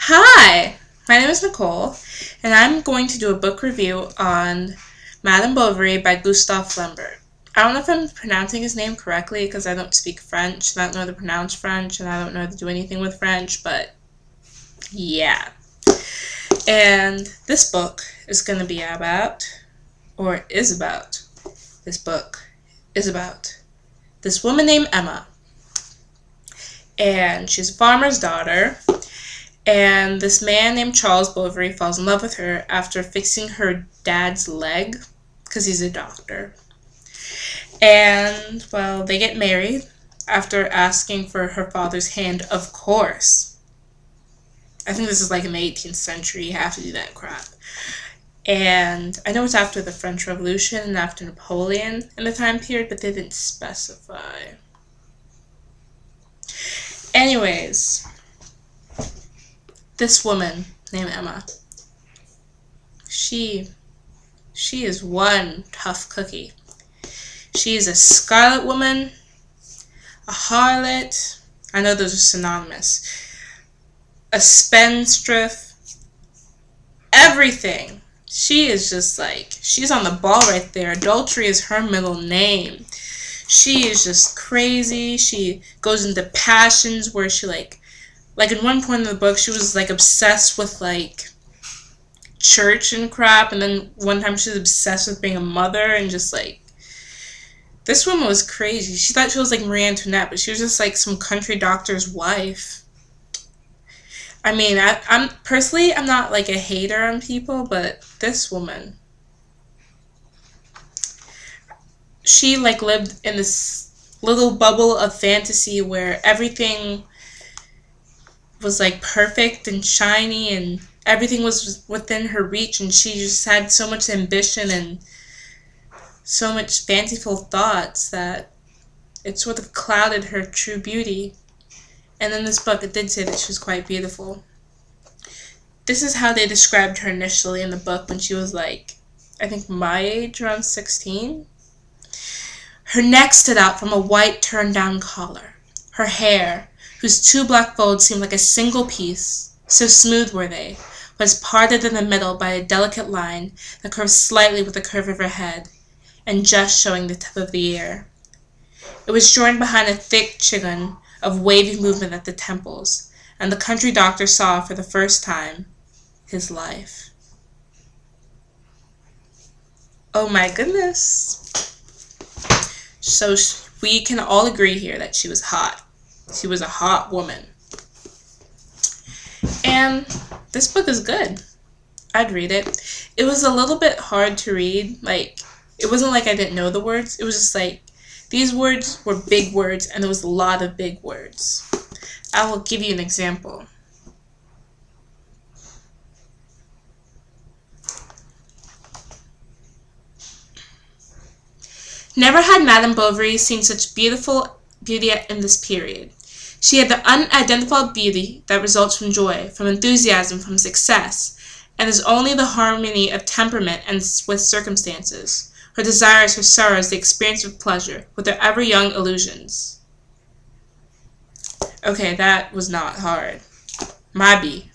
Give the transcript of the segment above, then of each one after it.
Hi, my name is Nicole, and I'm going to do a book review on Madame Bovary by Gustave Flaubert. I don't know if I'm pronouncing his name correctly because I don't speak French, and I don't know how to pronounce French, and I don't know how to do anything with French, but yeah. And this book is going to be about, or is about, this book is about this woman named Emma. And she's a farmer's daughter. And this man named Charles Bovary falls in love with her after fixing her dad's leg, because he's a doctor. And, well, they get married after asking for her father's hand, of course. I think this is like in the 18th century, you have to do that crap. And I know it's after the French Revolution and after Napoleon in the time period, but they didn't specify. Anyways, this woman named Emma, she is one tough cookie. She is a scarlet woman, a harlot, I know those are synonymous, a spendthrift, everything. She is just like, she's on the ball right there. Adultery is her middle name. She is just crazy. She goes into passions where she like in one point in the book, she was like obsessed with like church and crap, and then one time she was obsessed with being a mother, and just like, this woman was crazy. She thought she was like Marie Antoinette, but she was just like some country doctor's wife. I mean, I'm personally, I'm not like a hater on people, but this woman, she like lived in this little bubble of fantasy where everything was like perfect and shiny and everything was within her reach, and she just had so much ambition and so much fanciful thoughts that it sort of clouded her true beauty. And in this book, it did say that she was quite beautiful. This is how they described her initially in the book when she was like, I think my age, around 16. Her neck stood out from a white turned-down collar. Her hair, whose two black folds seemed like a single piece, so smooth were they, was parted in the middle by a delicate line that curved slightly with the curve of her head, and just showing the tip of the ear. It was joined behind a thick chigon of wavy movement at the temples, and the country doctor saw for the first time his life. Oh my goodness. So we can all agree here that she was hot. She was a hot woman. And this book is good. I'd read it. It was a little bit hard to read. Like, it wasn't like I didn't know the words. It was just like, these words were big words, and there was a lot of big words. I will give you an example. Never had Madame Bovary seen such beautiful beauty in this period. She had the unidentified beauty that results from joy, from enthusiasm, from success, and is only the harmony of temperament and with circumstances. Her desires, her sorrows, the experience of pleasure, with her ever-young illusions. Okay, that was not hard. Might be.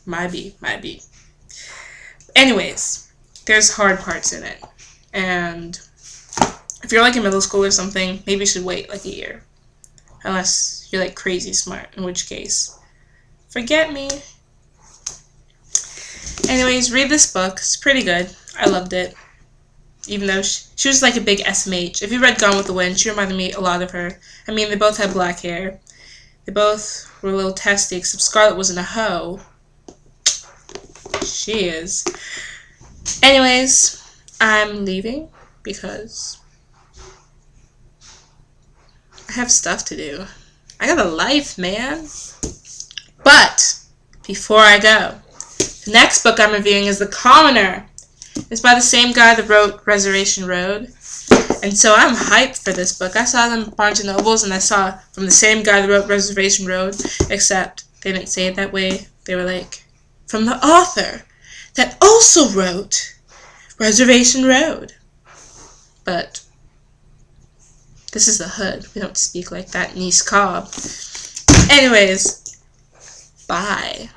Anyways, there's hard parts in it. And if you're like in middle school or something, maybe you should wait like a year. Unless you're like crazy smart, in which case, forget me. Anyways, read this book. It's pretty good. I loved it. Even though she was like a big SMH. If you read Gone with the Wind, she reminded me a lot of her. I mean, they both had black hair. They both were a little testy, except Scarlet wasn't a hoe. She is. Anyways, I'm leaving because I have stuff to do. I got a life, man. But before I go, the next book I'm reviewing is The Commoner. It's by the same guy that wrote Reservation Road. And so I'm hyped for this book. I saw them in Barnes & Nobles, and I saw from the same guy that wrote Reservation Road, except they didn't say it that way. They were like, from the author that also wrote Reservation Road. But this is the hood. We don't speak like that in East Cobb. Anyways, bye.